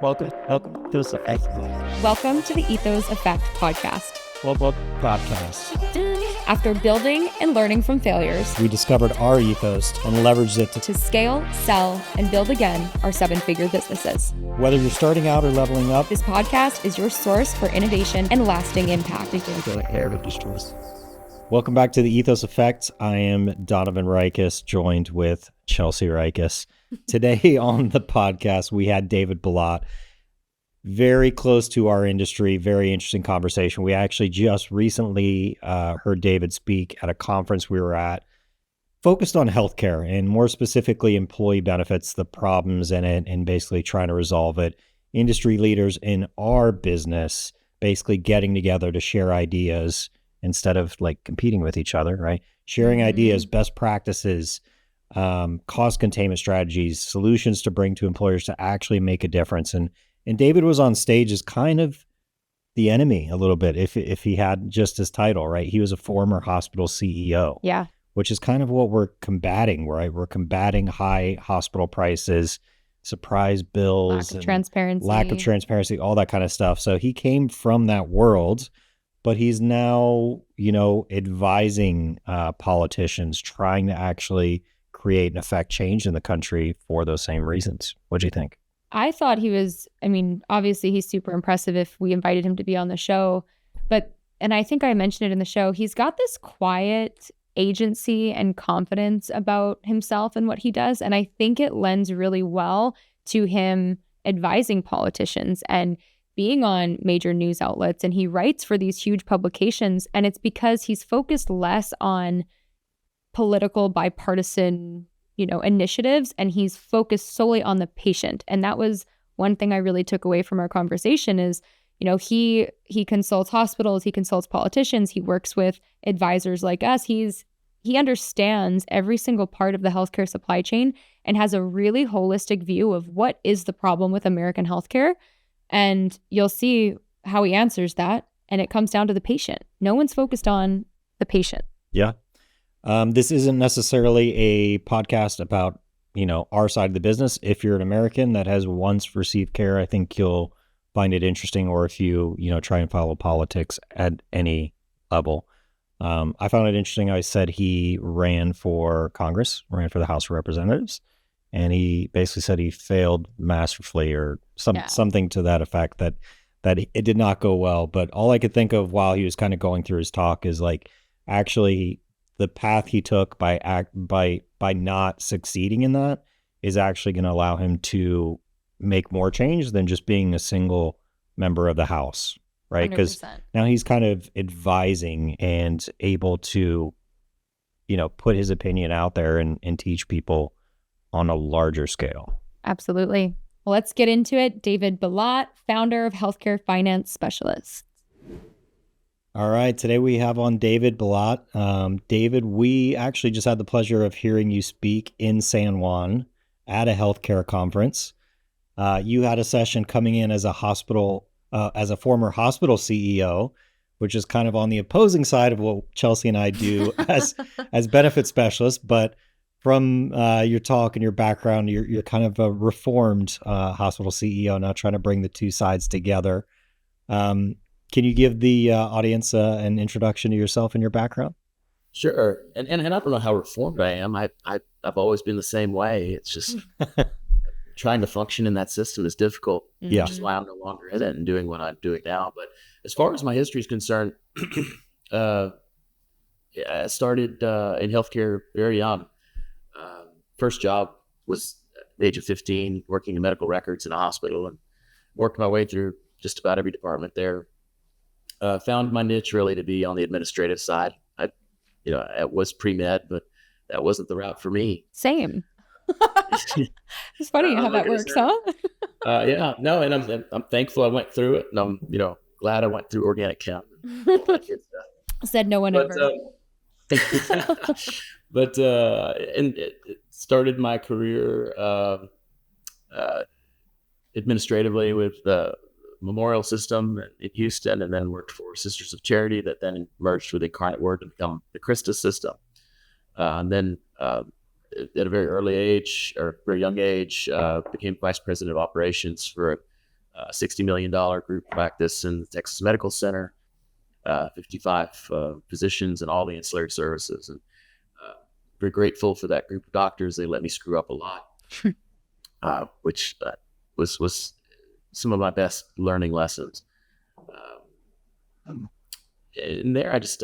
Welcome to the Effect. Welcome to the Ethos Effect podcast. Podcast. After building and learning from failures, We discovered our ethos and leveraged it to scale, sell, and build again our seven-figure businesses. whether you're starting out or leveling up. This podcast is your source for innovation and lasting impact. Welcome back to the Ethos Effect. I am Donovan Reichus, joined with Chelsea Reichus. Today on the podcast, we had David Balat, very close to our industry, very interesting conversation. We actually just recently heard David speak at a conference we were at, focused on healthcare and more specifically employee benefits, the problems in it, and basically trying to resolve it. Industry leaders in our business basically getting together to share ideas instead of like competing with each other, right? Sharing ideas, best practices, cost containment strategies, solutions to bring to employers to actually make a difference. And David was on stage as kind of the enemy a little bit, if he had just his title, right? He was a former hospital CEO. Yeah. Which is kind of what we're combating, right? We're combating high hospital prices, surprise bills, Lack of transparency, all that kind of stuff. So he came from that world, but he's now, advising politicians, trying to actually create and affect change in the country for those same reasons. What do you think? I thought he was, obviously he's super impressive if we invited him to be on the show, and I think I mentioned it in the show, he's got this quiet agency and confidence about himself and what he does. And I think it lends really well to him advising politicians and being on major news outlets. And he writes for these huge publications. And it's because he's focused less on political bipartisan, initiatives. And he's focused solely on the patient. And that was one thing I really took away from our conversation is, he consults hospitals, he consults politicians, he works with advisors like us. He understands every single part of the healthcare supply chain and has a really holistic view of what is the problem with American healthcare. And you'll see how he answers that. And it comes down to the patient. No one's focused on the patient. Yeah. This isn't necessarily a podcast about, our side of the business. If you're an American that has once received care, I think you'll find it interesting, or if you try and follow politics at any level. I found it interesting. I said he ran for Congress, ran for the House of Representatives, and he basically said he failed masterfully or something to that effect, that it did not go well. But all I could think of while he was kind of going through his talk is like, actually the path he took by not succeeding in that is actually going to allow him to make more change than just being a single member of the House, right? Because now he's kind of advising and able to, put his opinion out there and teach people on a larger scale. Absolutely. Well, let's get into it. David Balat, founder of Healthcare Finance Specialists. All right. Today we have on David Balat. David, we actually just had the pleasure of hearing you speak in San Juan at a healthcare conference. You had a session coming in as a former hospital CEO, which is kind of on the opposing side of what Chelsea and I do as benefit specialists. But from your talk and your background, you're kind of a reformed hospital CEO, now trying to bring the two sides together. Can you give the audience an introduction to yourself and your background? Sure. And I don't know how reformed I am. I've always been the same way. It's just trying to function in that system is difficult. Yeah. Which is why I'm no longer in it and doing what I'm doing now. But as far as my history is concerned, I started in healthcare very young. First job was at the age of 15, working in medical records in a hospital, and worked my way through just about every department there. Found my niche really to be on the administrative side. I was pre-med, but that wasn't the route for me. Same. It's funny how that works, huh? Yeah, no, and I'm thankful I went through it, and I'm glad I went through organic chem. Said no one ever. But and it started my career administratively with the Memorial System in Houston, and then worked for Sisters of Charity, that then merged with Incarnate Word to become the Christus System. And then at a very early age, or very young age, became vice president of operations for $60 million group practice in the Texas Medical Center, 55 physicians and all the ancillary services. And very grateful for that group of doctors. They let me screw up a lot, which was some of my best learning lessons. And there I just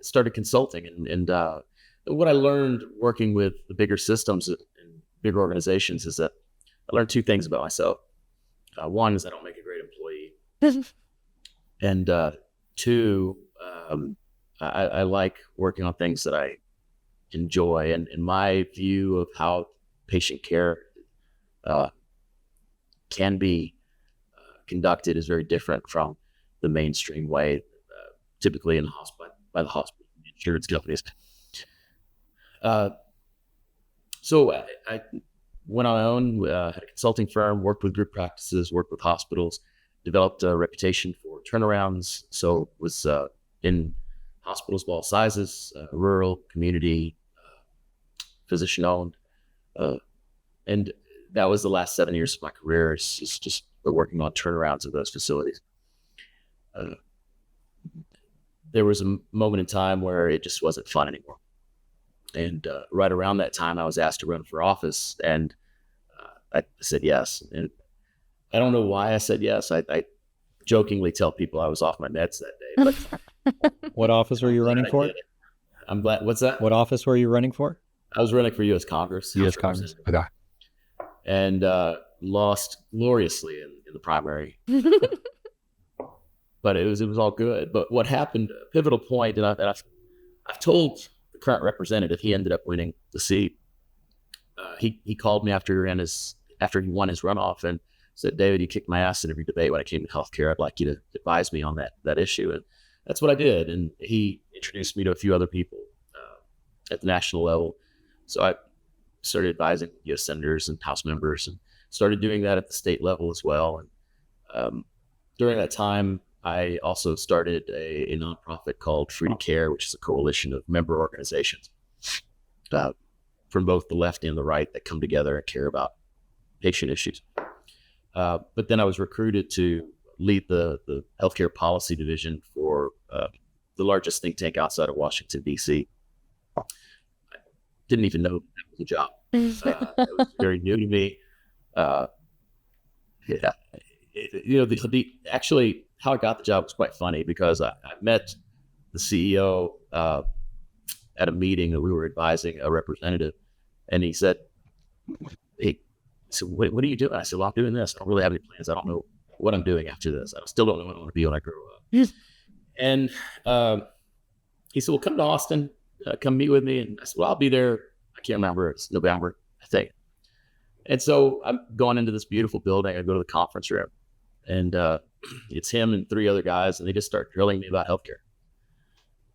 started consulting. And what I learned working with the bigger systems and bigger organizations is that I learned two things about myself. One is I don't make a great employee. And two, I like working on things that I enjoy. And my view of how patient care can be conducted is very different from the mainstream way, typically in the hospital, by the hospital insurance companies. So I went on my own, had a consulting firm, worked with group practices, worked with hospitals, developed a reputation for turnarounds. So was in hospitals of all sizes, rural, community, physician-owned. And that was the last 7 years of my career. It's just working on turnarounds of those facilities. There was a moment in time where it just wasn't fun anymore. And right around that time, I was asked to run for office, and I said yes. And I don't know why I said yes. I jokingly tell people I was off my meds that day. But What office were you running for? I'm glad. What's that? What office were you running for? I was running for U.S. Congress. U.S. Congress. Okay. And lost gloriously in the primary. But it was all good. But what happened, a pivotal point, and I've told the current representative, he ended up winning the seat. He called me after he won his runoff and said, "David, you kicked my ass in every debate when it came to healthcare. I'd like you to advise me on that issue." And that's what I did. And he introduced me to a few other people at the national level. So I started advising U.S. senators and House members, and started doing that at the state level as well. And during that time, I also started a nonprofit called Free to Care, which is a coalition of member organizations from both the left and the right that come together and care about patient issues. But then I was recruited to lead the healthcare policy division for the largest think tank outside of Washington, D.C. I didn't even know that was a job. It was very new to me. Actually, how I got the job was quite funny, because I met the CEO at a meeting that we were advising a representative, and he said, "Hey, so what are you doing?" I said, "Well, I'm doing this. I don't really have any plans. I don't know what I'm doing after this. I still don't know what I want to be when I grow up." And he said, "Well, come to Austin, come meet with me." And I said, "Well, I'll be there. I can't remember. It's November, I think." And so I'm going into this beautiful building. I go to the conference room, and it's him and three other guys, and they just start drilling me about healthcare.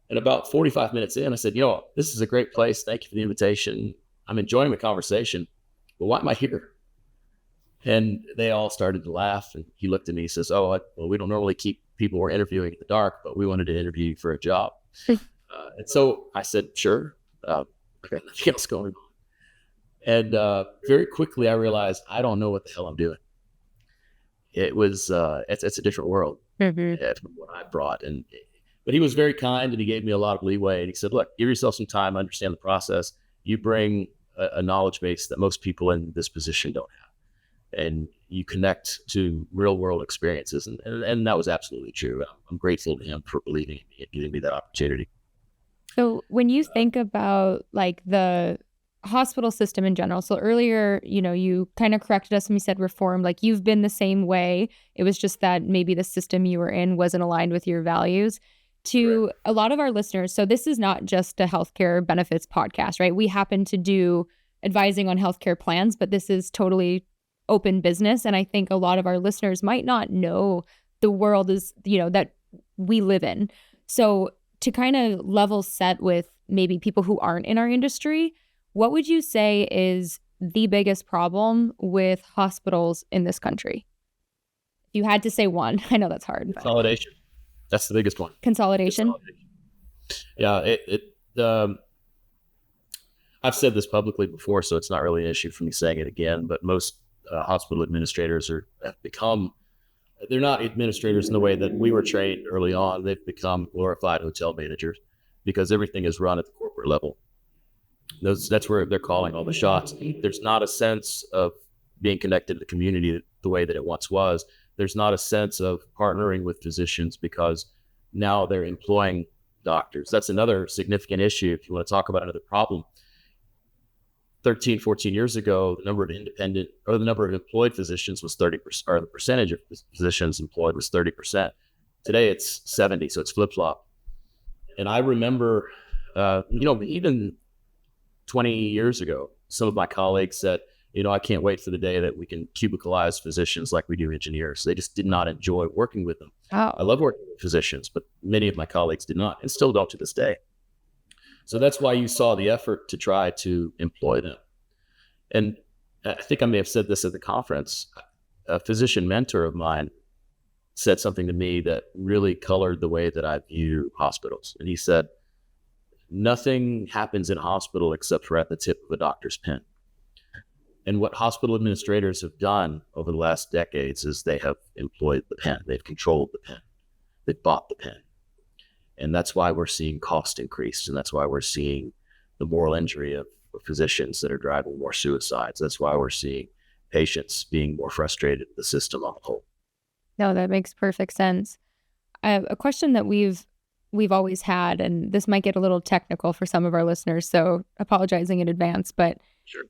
And about 45 minutes in, I said, "This is a great place. Thank you for the invitation. I'm enjoying the conversation, but why am I here?" And they all started to laugh. And he looked at me and says, "Well, we don't normally keep people we're interviewing in the dark, but we wanted to interview you for a job." And so I said, "Sure. I got nothing else going on." And very quickly, I realized I don't know what the hell I'm doing. It was, it's a different world from what I brought. But he was very kind, and he gave me a lot of leeway. And he said, "Look, give yourself some time, understand the process. You bring a knowledge base that most people in this position don't have. And you connect to real world experiences." And that was absolutely true. I'm grateful to him for believing in me and giving me that opportunity. So when you think about like the hospital system in general, so earlier, you kind of corrected us and we said reform, like you've been the same way. It was just that maybe the system you were in wasn't aligned with your values. To a lot of our listeners, so this is not just a healthcare benefits podcast, right? We happen to do advising on healthcare plans, but this is totally open business. And I think a lot of our listeners might not know the world is, that we live in. So to kind of level set with maybe people who aren't in our industry, what would you say is the biggest problem with hospitals in this country? If you had to say one, I know that's hard. Consolidation. That's the biggest one. Consolidation. Yeah. I've said this publicly before, so it's not really an issue for me saying it again, but most hospital administrators have become they're not administrators in the way that we were trained early on. They've become glorified hotel managers because everything is run at the corporate level. That's where they're calling all the shots. There's not a sense of being connected to the community the way that it once was. There's not a sense of partnering with physicians because now they're employing doctors. That's another significant issue. If you want to talk about another problem, 13, 14 years ago, the number of independent or the number of employed physicians was 30%, or the percentage of physicians employed was 30%. Today it's 70, so it's flip-flop. And I remember, even 20 years ago, some of my colleagues said, I can't wait for the day that we can cubicleize physicians like we do engineers. They just did not enjoy working with them. Oh. I love working with physicians, but many of my colleagues did not and still don't to this day. So that's why you saw the effort to try to employ them. And I think I may have said this at the conference. A physician mentor of mine said something to me that really colored the way that I view hospitals. And he said, nothing happens in a hospital except for at the tip of a doctor's pen. And what hospital administrators have done over the last decades is they have employed the pen. They've controlled the pen. They've bought the pen. And that's why we're seeing cost increase. And that's why we're seeing the moral injury of physicians that are driving more suicides. That's why we're seeing patients being more frustrated with the system on the whole. No, that makes perfect sense. A question that we've always had, and this might get a little technical for some of our listeners, so apologizing in advance, but Sure.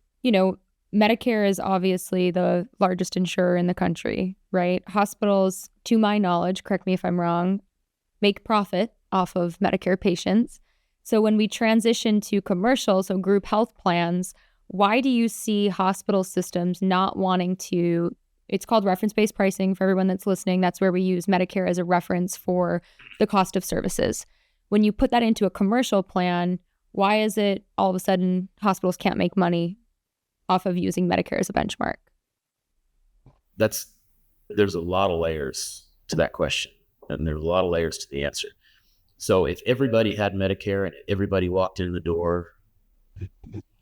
Medicare is obviously the largest insurer in the country, right? Hospitals, to my knowledge, correct me if I'm wrong, make profit off of Medicare patients. So when we transition to commercial, so group health plans, why do you see hospital systems not wanting to, it's called reference-based pricing for everyone that's listening. That's where we use Medicare as a reference for the cost of services. When you put that into a commercial plan, why is it all of a sudden hospitals can't make money off of using Medicare as a benchmark? There's a lot of layers to that question, and there's a lot of layers to the answer. So if everybody had Medicare and everybody walked in the door,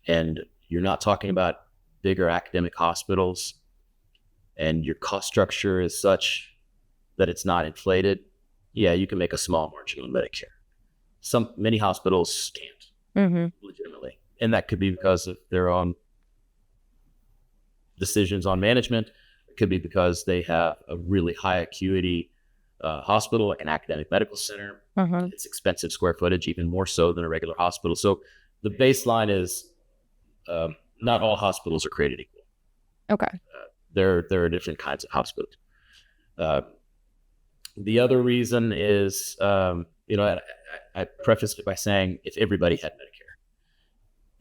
and you're not talking about bigger academic hospitals, and your cost structure is such that it's not inflated, yeah, you can make a small margin on Medicare. Many hospitals can't, legitimately. And that could be because of their own decisions on management. It could be because they have a really high acuity hospital, like an academic medical center. It's expensive square footage, even more so than a regular hospital. So the baseline is not all hospitals are created equal. Okay. There are different kinds of hospitals. The other reason is, I prefaced it by saying if everybody had Medicare,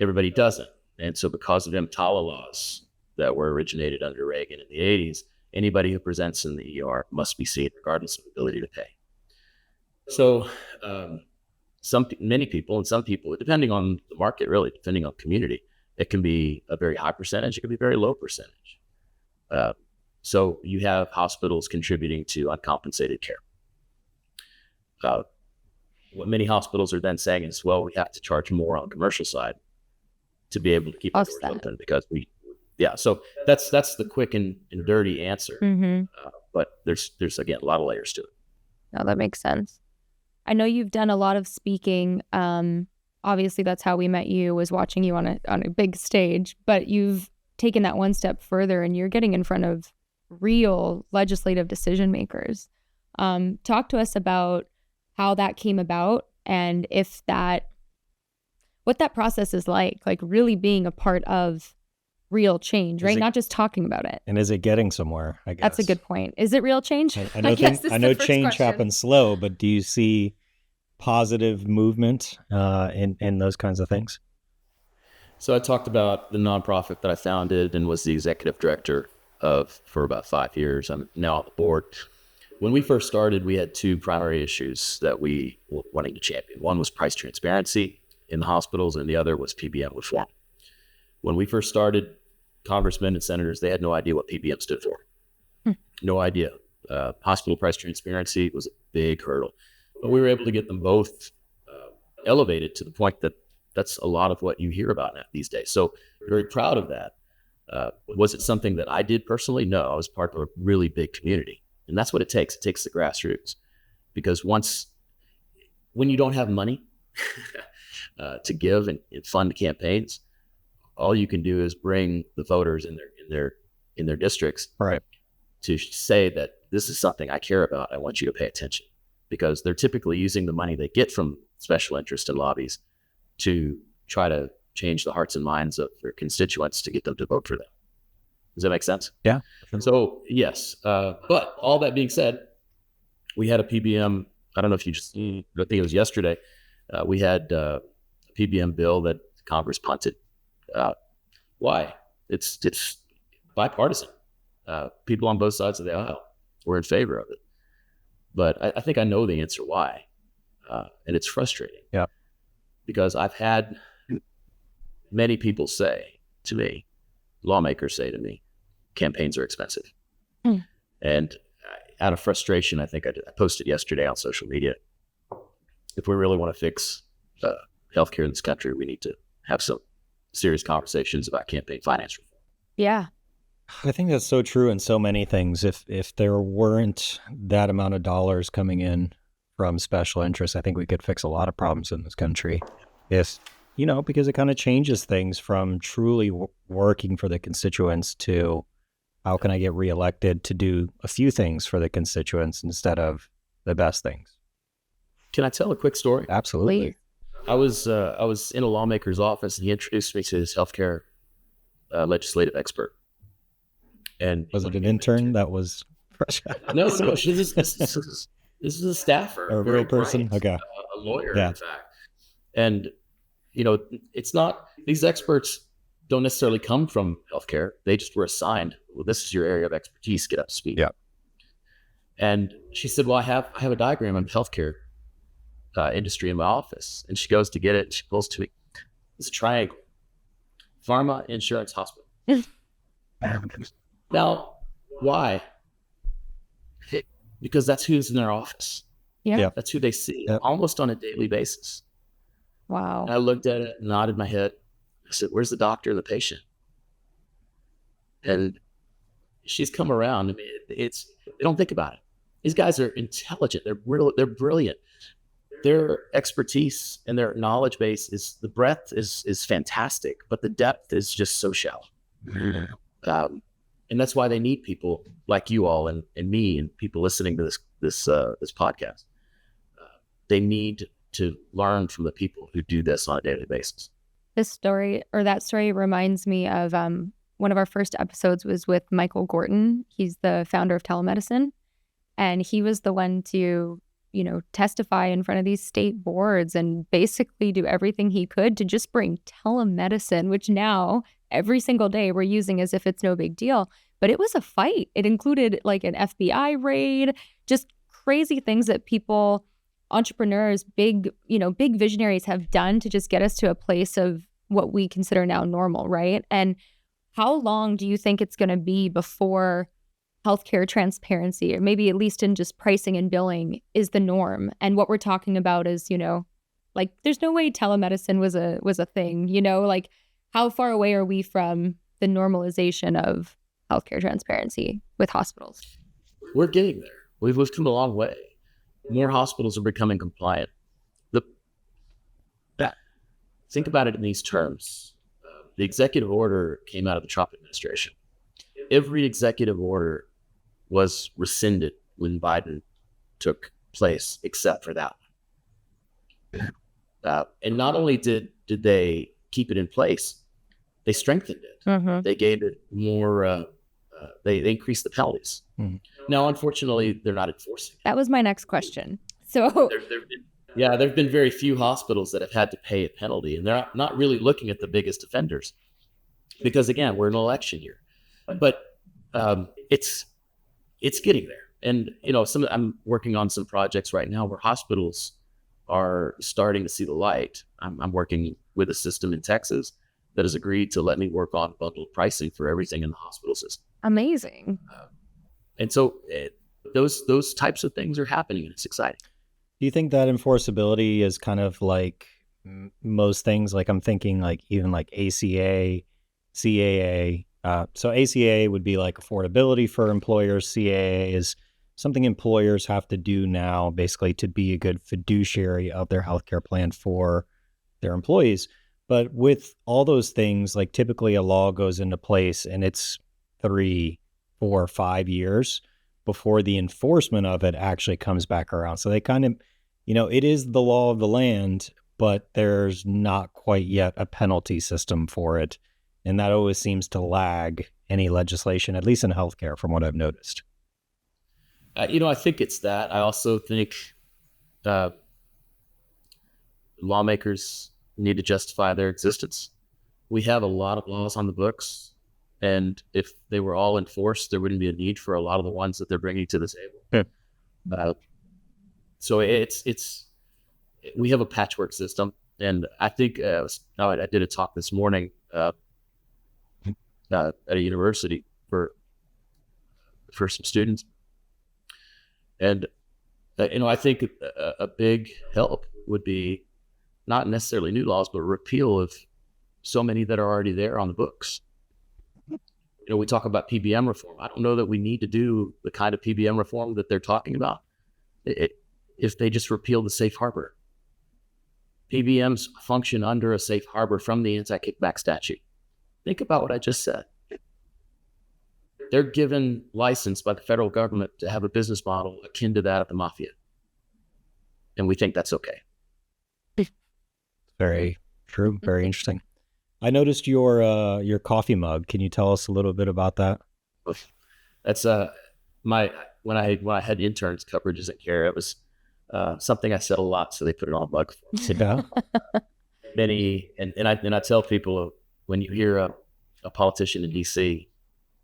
everybody doesn't. And so because of EMTALA laws that were originated under Reagan in the 80s, anybody who presents in the ER must be seen regardless of ability to pay. So many people, and some people, depending on the market, really, depending on community, it can be a very high percentage, it can be a very low percentage. So you have hospitals contributing to uncompensated care. What many hospitals are then saying is, well, we have to charge more on the commercial side to be able to keep the doors open because so that's the quick and dirty answer. But there's again a lot of layers to it. No, that makes sense. I know you've done a lot of speaking. Obviously, that's how we met you, was watching you on a big stage. But you've taken that one step further, and you're getting in front of real legislative decision makers. Talk to us about how that came about, and what that process is like really being a part of real change, right? Not just talking about it. And is it getting somewhere, I guess? That's a good point. Is it real change? I know change happens slow, but do you see positive movement in those kinds of things? So I talked about the nonprofit that I founded and was the executive director of for about 5 years. I'm now on the board. When we first started, we had two primary issues that we were wanting to champion. One was price transparency in the hospitals, and the other was PBM reform. When we first started, congressmen and senators, they had no idea what PBM stood for. No idea. Hospital price transparency was a big hurdle. But we were able to get them both elevated to the point that that's a lot of what you hear about now these days. So very proud of that. Was it something that I did personally? No, I was part of a really big community. And that's what it takes. It takes the grassroots, because when you don't have money to give and fund campaigns, all you can do is bring the voters in their districts, Right. to say that this is something I care about. I want you to pay attention, because they're typically using the money they get from special interest and lobbies to try to change the hearts and minds of their constituents to get them to vote for them. Does that make sense? Yeah. So yes, but all that being said, we had a PBM. I don't know if I think it was yesterday. We had a PBM bill that Congress punted. Why? It's bipartisan. People on both sides of the aisle were in favor of it. But I think I know the answer why. And it's frustrating. Yeah. Because I've had many people say to me, lawmakers say to me, campaigns are expensive. And out of frustration, I think I posted yesterday on social media, if we really want to fix healthcare in this country, we need to have some serious conversations about campaign finance reform. Yeah. I think that's so true in so many things. If there weren't that amount of dollars coming in from special interests, I think we could fix a lot of problems in this country. Because it kind of changes things from truly working for the constituents to how can I get reelected to do a few things for the constituents instead of the best things. Can I tell a quick story? Absolutely. Please. I was in a lawmaker's office, and he introduced me to his healthcare legislative expert. And Was it an intern that was fresh? No, this is a staffer, A very real person? bright, Okay. A lawyer, Yeah. in fact. And it's not, these experts don't necessarily come from healthcare. They just were assigned, well, this is your area of expertise, get up to speed. Yeah. And she said, well, I have a diagram of healthcare industry in my office. And she goes to get it, and she pulls to me. It's a triangle. Pharma, insurance, hospital. Now, why? Because that's who's in their office. Yeah. Yeah. That's who they see Yep. almost on a daily basis. Wow. And I looked at it, nodded my head. I said, where's the doctor and the patient? And she's come around. I mean, they don't think about it. These guys are intelligent. They're brilliant. Their expertise and their knowledge base the breadth is fantastic, but the depth is just so shallow. And that's why they need people like you all and me and people listening to this podcast. They need to learn from the people who do this on a daily basis. That story reminds me of one of our first episodes was with Michael Gorton. He's the founder of telemedicine. And he was the one to, testify in front of these state boards and basically do everything he could to just bring telemedicine, which now every single day we're using as if it's no big deal. But it was a fight. It included like an FBI raid, just crazy things that people, entrepreneurs, big visionaries have done to just get us to a place of what we consider now normal, right? And how long do you think it's going to be before healthcare transparency, or maybe at least in just pricing and billing, is the norm? And what we're talking about is, like there's no way telemedicine was a thing, like how far away are we from the normalization of healthcare transparency with hospitals? We're getting there. We've come a long way. More hospitals are becoming compliant. Think about it in these terms. The executive order came out of the Trump administration. Every executive order was rescinded when Biden took place, except for that one. And not only did they keep it in place, they strengthened it. Mm-hmm. They gave it more. They increased the penalties. Mm-hmm. Now, unfortunately, they're not enforcing. That was my next question. So there've been very few hospitals that have had to pay a penalty, and they're not really looking at the biggest offenders, because again, we're in an election year. But it's getting there, and I'm working on some projects right now where hospitals are starting to see the light. I'm working with a system in Texas that has agreed to let me work on bundled pricing for everything in the hospital system. amazing. And so those types of things are happening, and it's exciting. Do you think that enforceability is kind of like most things? Like I'm thinking like even like ACA, CAA. So ACA would be like affordability for employers. CAA is something employers have to do now, basically, to be a good fiduciary of their healthcare plan for their employees. But with all those things, like typically a law goes into place and it's 3, 4, 5 years before the enforcement of it actually comes back around. So they kind of, it is the law of the land, but there's not quite yet a penalty system for it. And that always seems to lag any legislation, at least in healthcare, from what I've noticed. I think it's that. I also think lawmakers need to justify their existence. We have a lot of laws on the books, and if they were all enforced, there wouldn't be a need for a lot of the ones that they're bringing to the table. So we have a patchwork system, and I think I did a talk this morning at a university for some students, and I think a big help would be not necessarily new laws, but repeal of so many that are already there on the books. We talk about PBM reform. I don't know that we need to do the kind of PBM reform that they're talking about if they just repeal the safe harbor. PBMs function under a safe harbor from the anti-kickback statute. Think about what I just said. They're given license by the federal government to have a business model akin to that of the mafia. And we think that's okay. Very true. Very interesting. I noticed your coffee mug. Can you tell us a little bit about that? That's when I had interns coverages at CARE, it was something I said a lot, so they put it on a mug for me. Yeah. And I tell people, when you hear a politician in DC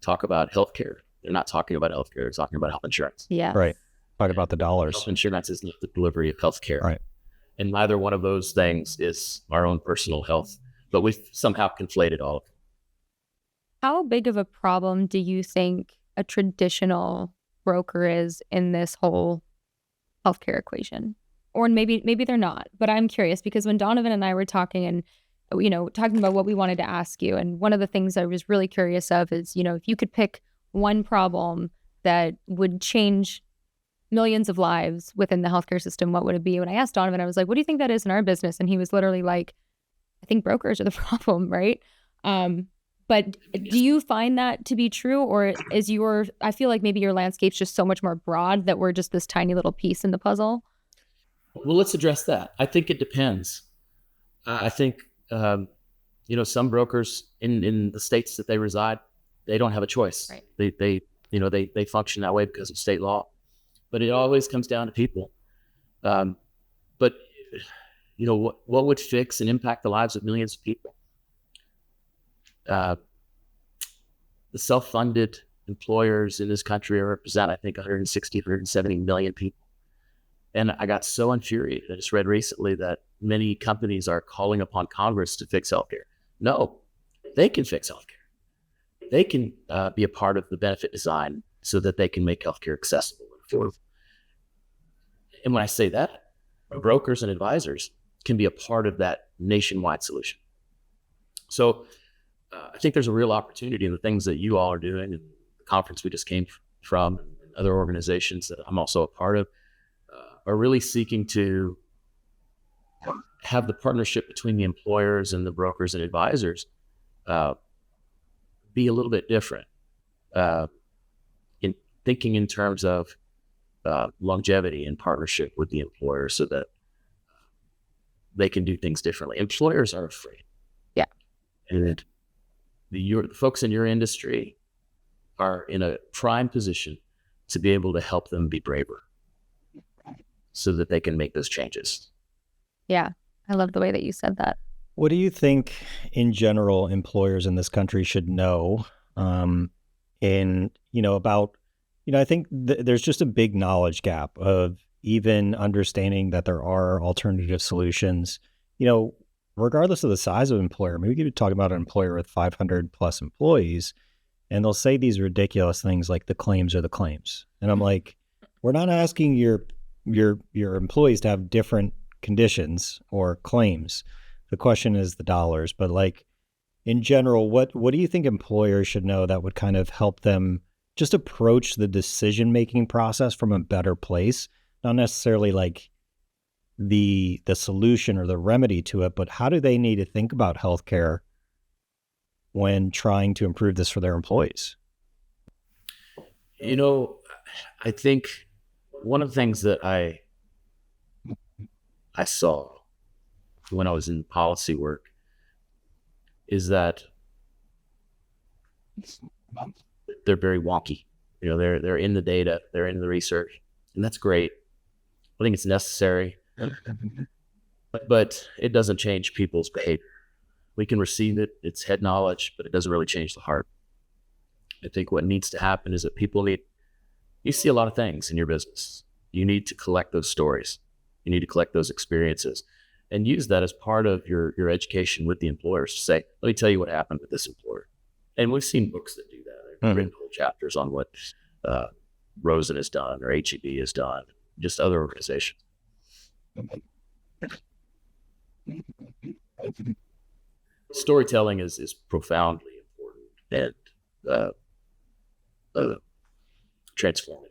talk about healthcare, they're not talking about healthcare, they're talking about health insurance. Yeah. Right. Talk about the dollars. Health insurance is not the delivery of healthcare. Right. And neither one of those things is our own personal health, but we've somehow conflated all of them. How big of a problem do you think a traditional broker is in this whole healthcare equation? Or maybe they're not, but I'm curious because when Donovan and I were talking and, talking about what we wanted to ask you, and one of the things I was really curious of is, if you could pick one problem that would change millions of lives within the healthcare system, what would it be? When I asked Donovan, I was like, what do you think that is in our business? And he was literally like, I think brokers are the problem, right? But do you find that to be true, or I feel like maybe your landscape's just so much more broad that we're just this tiny little piece in the puzzle? Well, let's address that. I think it depends. I think, some brokers in the states that they reside, they don't have a choice. Right. They function that way because of state law, but it always comes down to people. But what would fix and impact the lives of millions of people? The self-funded employers in this country represent, I think, 160, 170 million people. And I got so infuriated. I just read recently that many companies are calling upon Congress to fix healthcare. No, they can fix healthcare. They can be a part of the benefit design so that they can make healthcare accessible and affordable. And when I say that, brokers and advisors can be a part of that nationwide solution. So I think there's a real opportunity in the things that you all are doing, and the conference we just came from, and other organizations that I'm also a part of, are really seeking to have the partnership between the employers and the brokers and advisors be a little bit different in thinking in terms of longevity and partnership with the employer so that they can do things differently. Employers are afraid. Yeah. And the folks in your industry are in a prime position to be able to help them be braver so that they can make those changes. Yeah. I love the way that you said that. What do you think, in general, employers in this country should know about, I think there's just a big knowledge gap of even understanding that there are alternative solutions, regardless of the size of employer. Maybe we could talk about an employer with 500 plus employees, and they'll say these ridiculous things like the claims are the claims. And I'm like, we're not asking your employees to have different conditions or claims. The question is the dollars. But in general, what do you think employers should know that would kind of help them just approach the decision-making process from a better place, not necessarily like the solution or the remedy to it, but how do they need to think about healthcare when trying to improve this for their employees? I think one of the things that I saw when I was in policy work is that they're very wonky. They're in the data, they're in the research, and that's great. I think it's necessary, but it doesn't change people's behavior. We can receive it, it's head knowledge, but it doesn't really change the heart. I think what needs to happen is that you see a lot of things in your business. You need to collect those stories. You need to collect those experiences and use that as part of your education with the employers to say, let me tell you what happened with this employer. And we've seen books that do that. They've written whole chapters on what Rosen has done or HEB has done, just other organizations. Storytelling is profoundly important and transformative.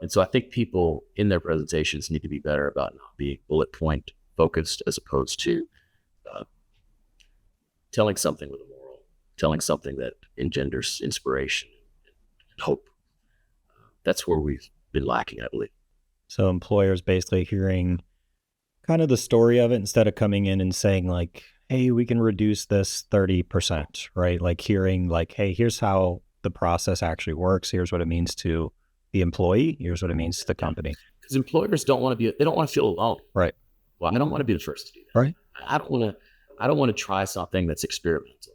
And so I think people in their presentations need to be better about not being bullet point focused as opposed to telling something with a moral, telling something that engenders inspiration and hope. That's where we've been lacking, I believe. So employers basically hearing kind of the story of it instead of coming in and saying like, hey, we can reduce this 30%, right? Like hearing like, hey, here's how the process actually works. Here's what it means to the employee. Here's what it means to the company. Because employers they don't want to feel alone. Right. Well, I don't want to be the first to do that. Right. I don't want to try something that's experimental.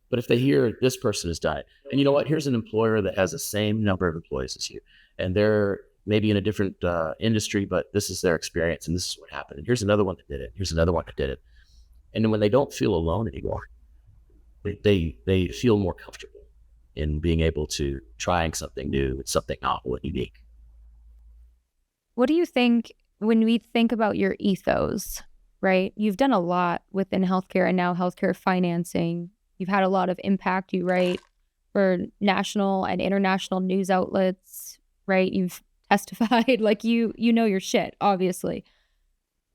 But if they hear this person has done it, and you know what, here's an employer that has the same number of employees as you, and they're maybe in a different industry, but this is their experience and this is what happened. And here's another one that did it. Here's another one that did it. And then when they don't feel alone anymore, they feel more comfortable in being able to trying something new and something novel and unique. What do you think when we think about your ethos, right? You've done a lot within healthcare and now healthcare financing. You've had a lot of impact. You write for national and international news outlets, right? You've testified, like you know your shit, obviously.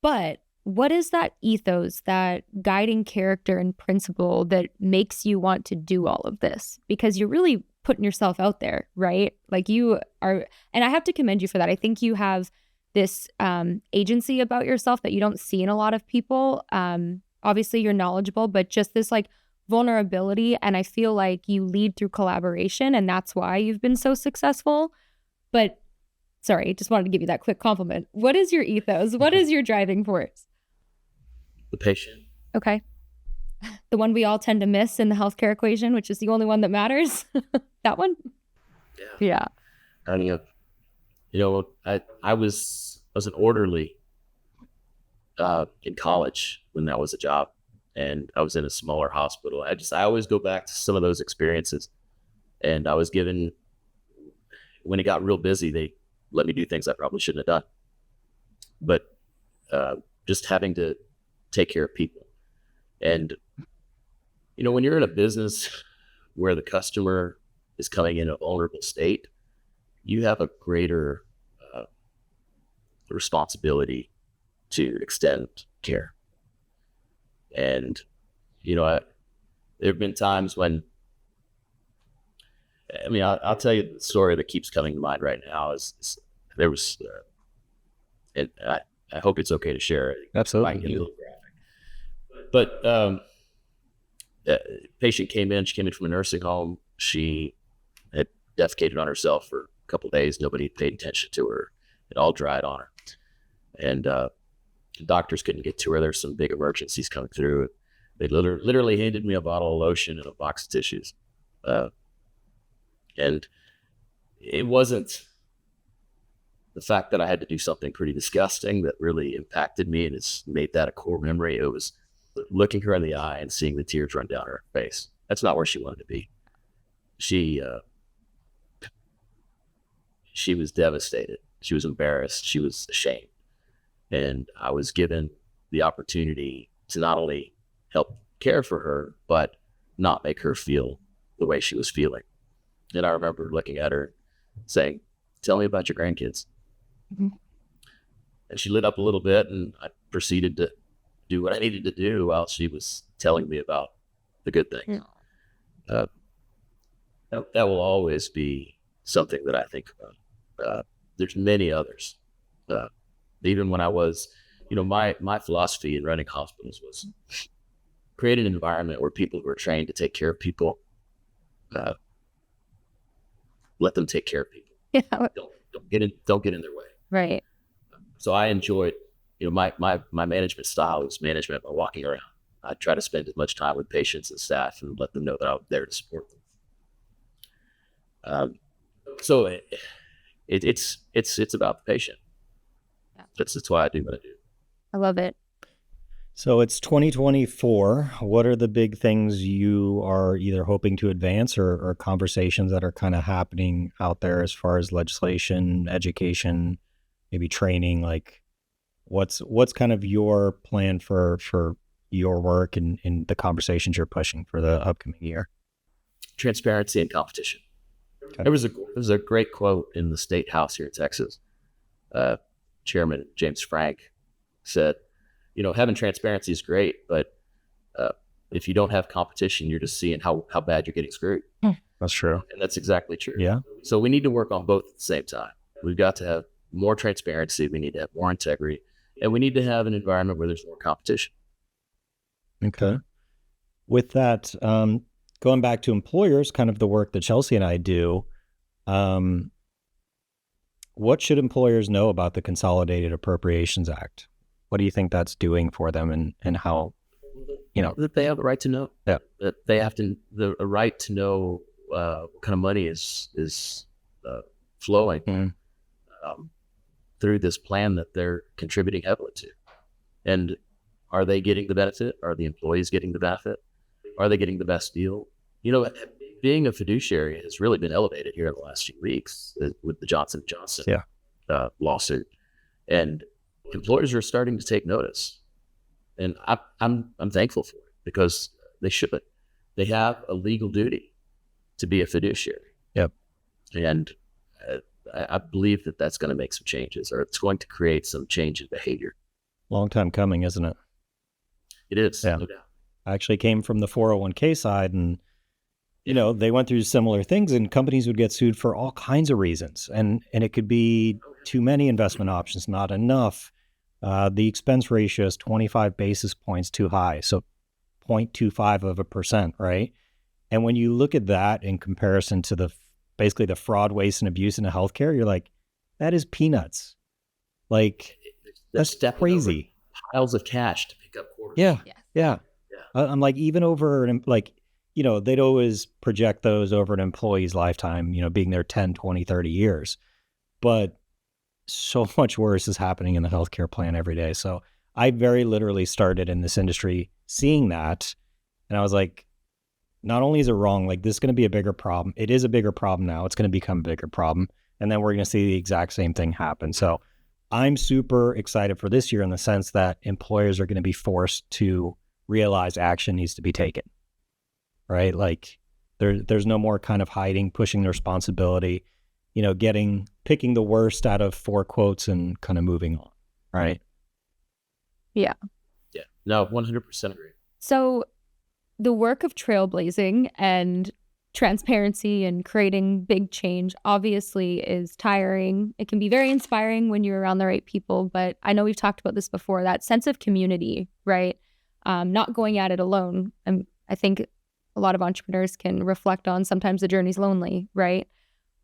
But what is that ethos, that guiding character and principle that makes you want to do all of this? Because you're really putting yourself out there, right? Like you are, and I have to commend you for that. I think you have this agency about yourself that you don't see in a lot of people. Obviously you're knowledgeable, but just this like vulnerability. And I feel like you lead through collaboration, and that's why you've been so successful. But sorry, just wanted to give you that quick compliment. What is your ethos? What is your driving force? The patient. Okay. The one we all tend to miss in the healthcare equation, which is the only one that matters. That one? Yeah. I mean, I was an orderly in college when that was a job, and I was in a smaller hospital. I always go back to some of those experiences, and I was given, when it got real busy, they let me do things I probably shouldn't have done. But just having to take care of people. And, when you're in a business where the customer is coming in a vulnerable state, you have a greater responsibility to extend care. And, there have been times when, I'll tell you the story that keeps coming to mind right now is there was, and I hope it's okay to share it. Absolutely. I can get a little graphic. But a patient came in. She came in from a nursing home. She had defecated on herself for a couple of days. Nobody paid attention to her. It all dried on her. And the doctors couldn't get to her. There's some big emergencies coming through. They literally handed me a bottle of lotion and a box of tissues. And it wasn't the fact that I had to do something pretty disgusting that really impacted me and it's made that a core memory. It was looking her in the eye and seeing the tears run down her face. That's not where she wanted to be. She was devastated. She was embarrassed. She was ashamed. And I was given the opportunity to not only help care for her, but not make her feel the way she was feeling. And I remember looking at her, saying, "Tell me about your grandkids." Mhm. And she lit up a little bit, and I proceeded to do what I needed to do while she was telling me about the good things. Uh, that will always be something that I think about. There's many others. Uh, Even when I was, my philosophy in running hospitals was create an environment where people who are trained to take care of people, uh, let them take care of people. Yeah. Don't get in their way. Right. So I enjoyed, my management style was management by walking around. I try to spend as much time with patients and staff and let them know that I'm there to support them. So it's about the patient. Yeah. That's why I do what I do. I love it. So it's 2024. What are the big things you are either hoping to advance or conversations that are kind of happening out there as far as legislation, education, maybe training? Like what's kind of your plan for your work and the conversations you're pushing for the upcoming year? Transparency and competition. Okay. There was a great quote in the State House here in Texas. Chairman James Frank said, having transparency is great, but if you don't have competition, you're just seeing how bad you're getting screwed. That's true. And that's exactly true. Yeah. So we need to work on both at the same time. We've got to have more transparency. We need to have more integrity, and we need to have an environment where there's more competition. Okay. With that, going back to employers, kind of the work that Chelsea and I do, what should employers know about the Consolidated Appropriations Act? What do you think that's doing for them and how, That they have the right to know. Yeah. That they have a right to know what kind of money is flowing through this plan that they're contributing heavily to. And are they getting the benefit? Are the employees getting the benefit? Are they getting the best deal? Being a fiduciary has really been elevated here in the last few weeks with the Johnson & Johnson lawsuit. And employers are starting to take notice. And I'm thankful for it because they should. They have a legal duty to be a fiduciary. Yep. And I believe that that's going to make some changes, or it's going to create some change in behavior. Long time coming, isn't it? It is, Yeah. no doubt. I actually came from the 401k side, and they went through similar things, and companies would get sued for all kinds of reasons, and it could be too many investment options, not enough. The expense ratio is 25 basis points too high, so 0.25%, right? And when you look at that in comparison to basically the fraud, waste, and abuse in healthcare, you're like, that is peanuts. Like, that's crazy. Piles of cash to pick up quarters. Yeah. Yes. Yeah. I'm like, even over, they'd always project those over an employee's lifetime, being there 10, 20, 30 years. But so much worse is happening in the healthcare plan every day. So I very literally started in this industry seeing that. And I was like, not only is it wrong, like this is going to be a bigger problem. It is a bigger problem now. It's going to become a bigger problem. And then we're going to see the exact same thing happen. So I'm super excited for this year in the sense that employers are going to be forced to realize action needs to be taken, right? Like there's no more kind of hiding, pushing the responsibility, picking the worst out of 4 quotes and kind of moving on, right? Yeah. Yeah. No, 100% agree. So the work of trailblazing and transparency and creating big change obviously is tiring. It can be very inspiring when you're around the right people, but I know we've talked about this before, that sense of community, right? Not going at it alone. And I think a lot of entrepreneurs can reflect on sometimes the journey's lonely, right?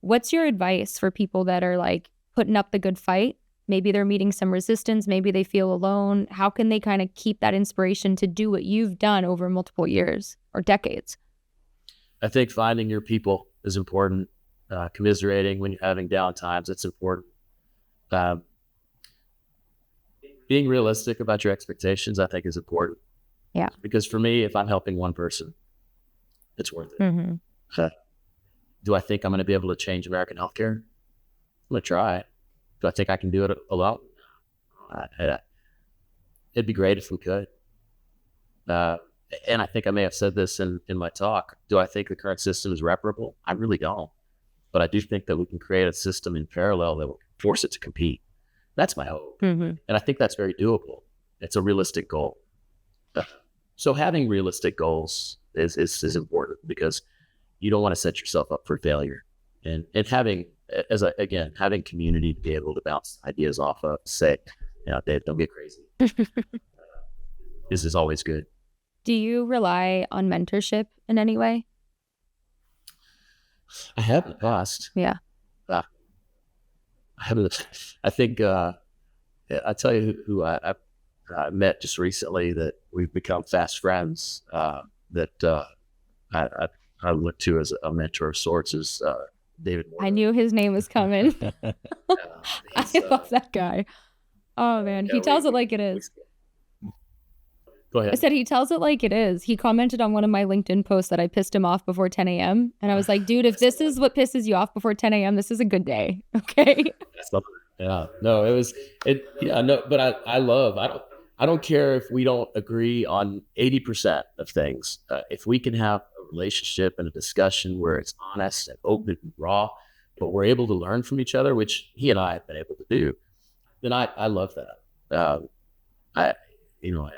What's your advice for people that are like putting up the good fight? Maybe they're meeting some resistance. Maybe they feel alone. How can they kind of keep that inspiration to do what you've done over multiple years or decades? I think finding your people is important. Commiserating when you're having down times, it's important. Being realistic about your expectations, I think, is important. Yeah. Because for me, if I'm helping one person, it's worth it. Mm-hmm. Do I think I'm going to be able to change American healthcare? I'm going to try. Do I think I can do it alone? It'd be great if we could. And I think I may have said this in my talk. Do I think the current system is reparable? I really don't. but I do think that we can create a system in parallel that will force it to compete. That's my hope. And I think that's very doable. It's a realistic goal. So having realistic goals is important, because you don't want to set yourself up for failure. And having, having community to be able to bounce ideas off of, say, Dave, don't get crazy. This is always good. Do you rely on mentorship in any way? I have in the past. Yeah. I haven't. I think I tell you who I met just recently that we've become fast friends. That I look to as a mentor of sorts is David Balat. I knew his name was coming. I love that guy. Oh man, he tells it like it is. Go ahead. I said he tells it like it is. He commented on one of my LinkedIn posts that I pissed him off before 10 a.m. And I was like, dude, if this is what pisses you off before 10 a.m., this is a good day. Okay. Yeah. No, but I don't care if we don't agree on 80% of things. If we can have a relationship and a discussion where it's honest and open and raw, but we're able to learn from each other, which he and I have been able to do, then I love that. I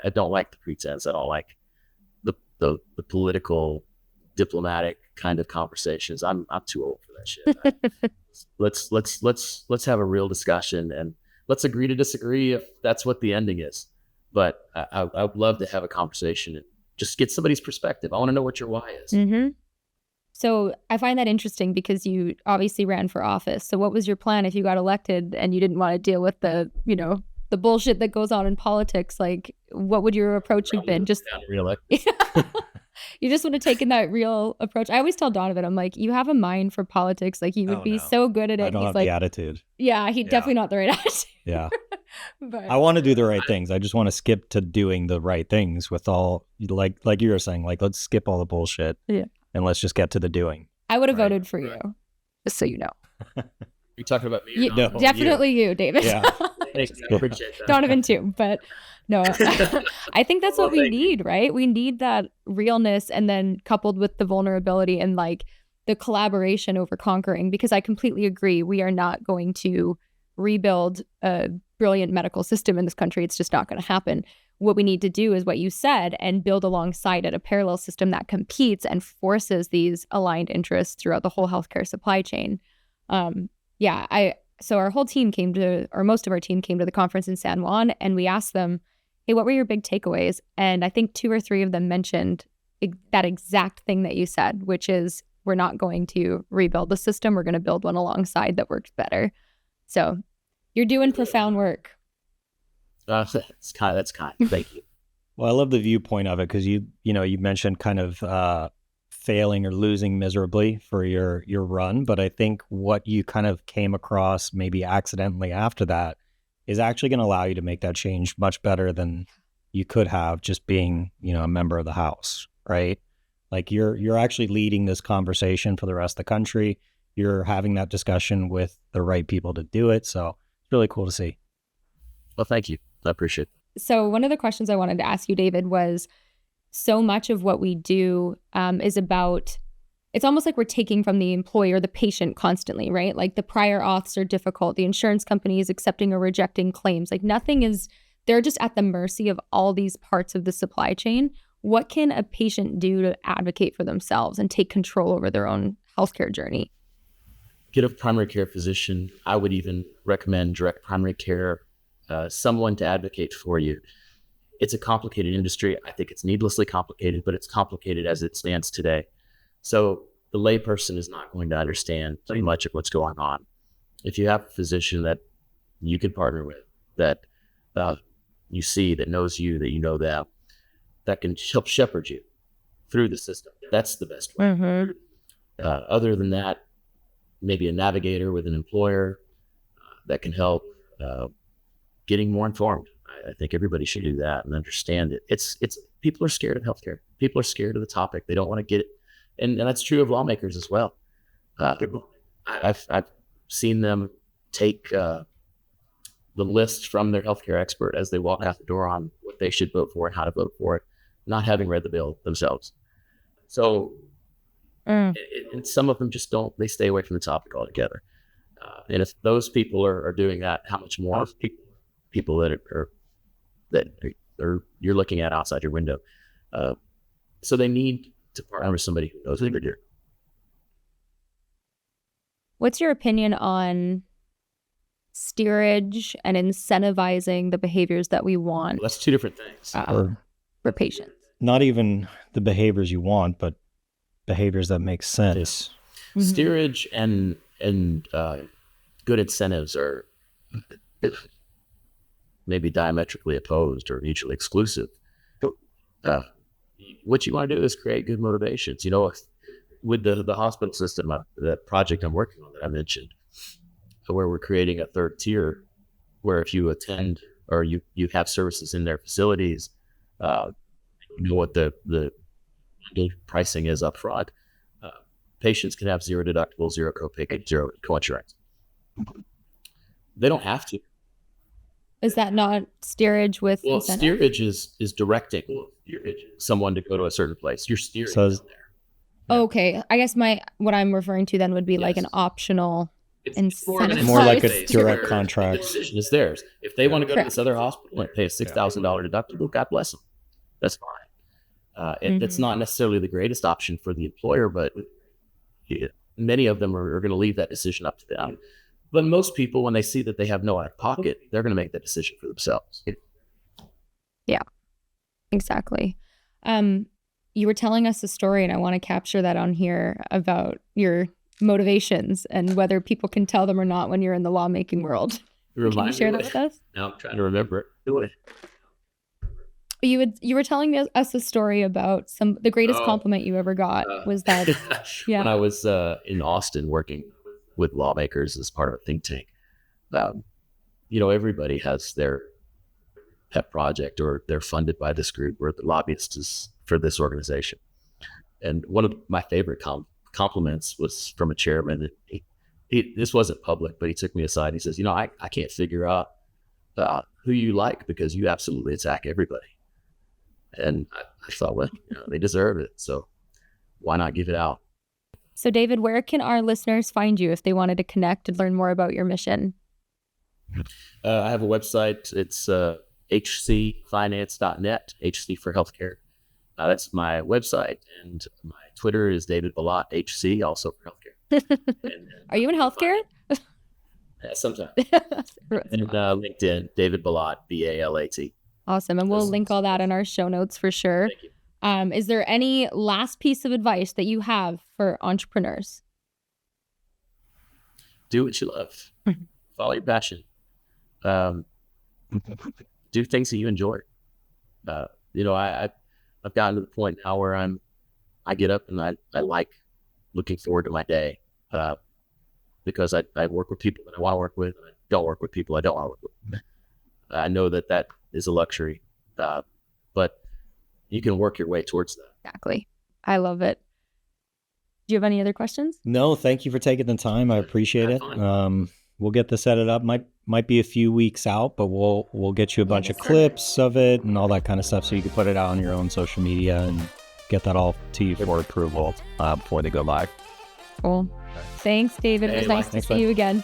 don't like the pretense. I don't like the political, diplomatic kind of conversations. I'm too old for that shit. Let's have a real discussion, and let's agree to disagree if that's what the ending is. But I would love to have a conversation and just get somebody's perspective. I want to know what your why is. Mm-hmm. So I find that interesting because you obviously ran for office. So what was your plan if you got elected and you didn't want to deal with the bullshit that goes on in politics? Like, what would your approach have been? Just you just would have taken that real approach. I always tell Donovan, I'm like, you have a mind for politics. Like, you would be so good at it. I don't have the attitude. Yeah, definitely not the right attitude. Yeah. But I want to do the right things. I just want to skip to doing the right things with all, like you were saying, like, let's skip all the bullshit. Yeah. And let's just get to the doing. I would have voted for you, just so you know. You're talking about me? No, definitely you, David. Yeah. Thanks. I appreciate that. Donovan too, but no, I think that's what we need, right? We need that realness, and then coupled with the vulnerability and like the collaboration over conquering, because I completely agree. We are not going to rebuild a brilliant medical system in this country. It's just not going to happen. What we need to do is what you said, and build alongside it a parallel system that competes and forces these aligned interests throughout the whole healthcare supply chain. So our whole team most of our team came to the conference in San Juan, and we asked them, hey, what were your big takeaways? And I think 2 or 3 of them mentioned that exact thing that you said, which is, we're not going to rebuild the system. We're going to build one alongside that works better. So you're doing profound work. That's kind. Thank you. Well, I love the viewpoint of it, because you mentioned kind of failing or losing miserably for your run, but I think what you kind of came across maybe accidentally after that is actually going to allow you to make that change much better than you could have just being, a member of the House, right? Like you're actually leading this conversation for the rest of the country. You're having that discussion with the right people to do it. So it's really cool to see. Well, thank you. I appreciate it. So one of the questions I wanted to ask you, David, was, so much of what we do is about, it's almost like we're taking from the employer, the patient constantly, right? Like the prior auths are difficult. The insurance company is accepting or rejecting claims. Like they're just at the mercy of all these parts of the supply chain. What can a patient do to advocate for themselves and take control over their own healthcare journey? Get a primary care physician. I would even recommend direct primary care, someone to advocate for you. It's a complicated industry. I think it's needlessly complicated, but it's complicated as it stands today. So the layperson is not going to understand too much of what's going on. If you have a physician that you can partner with, that you see, that knows you, that you know them, that can help shepherd you through the system, that's the best way. Mm-hmm. Other than that, maybe a navigator with an employer that can help getting more informed. I think everybody should do that and understand it. It's people are scared of healthcare. People are scared of the topic. They don't want to get it. And that's true of lawmakers as well. I've seen them take the list from their healthcare expert as they walk out the door on what they should vote for and how to vote for it, not having read the bill themselves. So And some of them just don't. They stay away from the topic altogether. And if those people are doing that, how much more people that are you're looking at outside your window? So they need to partner with somebody who knows what they're doing. What's your opinion on steerage and incentivizing the behaviors that we want That's two different things. for patients? Not even the behaviors you want, but behaviors that make sense. Steerage and good incentives are maybe diametrically opposed or mutually exclusive. What you want to do is create good motivations. You know, with the hospital system, the project I'm working on that I mentioned, where we're creating a third tier, where if you attend or you have services in their facilities, you know what the pricing is up front. Patients can have zero deductible, zero copay, zero coinsurance. They don't have to. Is that not steerage with Well, incentive? steerage is directing someone to go to a certain place. You're steering them there. Okay, I guess what I'm referring to then would be like an optional incentive. More like a Steerage. direct The contract. decision is theirs. If they want to go to this other hospital and pay a $6,000 deductible, God bless them. That's fine. It's not necessarily the greatest option for the employer, but many of them are going to leave that decision up to them. But most people, when they see that they have no out of pocket, they're going to make that decision for themselves. Yeah, exactly. You were telling us a story, and I want to capture that on here about your motivations and whether people can tell them or not when you're in the lawmaking world. Can you share that with us? Now I'm trying to remember it. You were telling us a story about the greatest compliment you ever got was that when I was in Austin working with lawmakers as part of a think tank. You know, everybody has their pet project, or they're funded by this group, or the lobbyist is for this organization. And one of my favorite compliments was from a chairman. This wasn't public, but he took me aside. He says, you know, I can't figure out who you like, because you absolutely attack everybody. And I thought, well, you know, they deserve it. So why not give it out? So David, where can our listeners find you if they wanted to connect and learn more about your mission? I have a website. It's hcfinance.net, HC for healthcare. That's my website. And my Twitter is David Balat, HC, also for healthcare. Are you in healthcare? Sometimes. And LinkedIn, David Balat, Balat. Awesome. And we'll link all that in our show notes for sure. Thank you. Is there any last piece of advice that you have for entrepreneurs? Do what you love. Follow your passion. Do things that you enjoy. You know, I've gotten to the point now where I get up and I like looking forward to my day, because I work with people that I want to work with, and I don't work with people I don't want to work with. I know that is a luxury, but you can work your way towards that. Exactly. I love it. Do you have any other questions? No, thank you for taking the time. I appreciate it. We'll get this edited up. Might be a few weeks out, but we'll get you a bunch of clips of it and all that kind of stuff, so you can put it out on your own social media and get that all to you for approval before they go live. Cool. Thanks, David. It was nice to see you again.